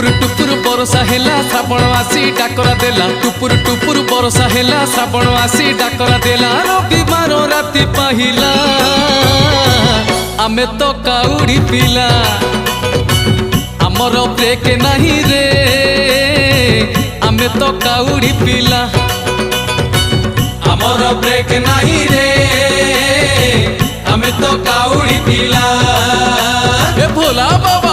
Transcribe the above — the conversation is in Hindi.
टुपुर टुपुर बरसा हेला श्रावण आसी डाकरा देला। टुपुर टुपुर बरसा हेला श्रावण आसी डाकरा देला। रविवार राति पाहिला आमे तो काउड़ी पिला। आमर ब्रेक नहीं रे आमे तो काउड़ी पिला। आमर ब्रेक नहीं रे आमे तो काउड़ी पिला। ए भोला बाबा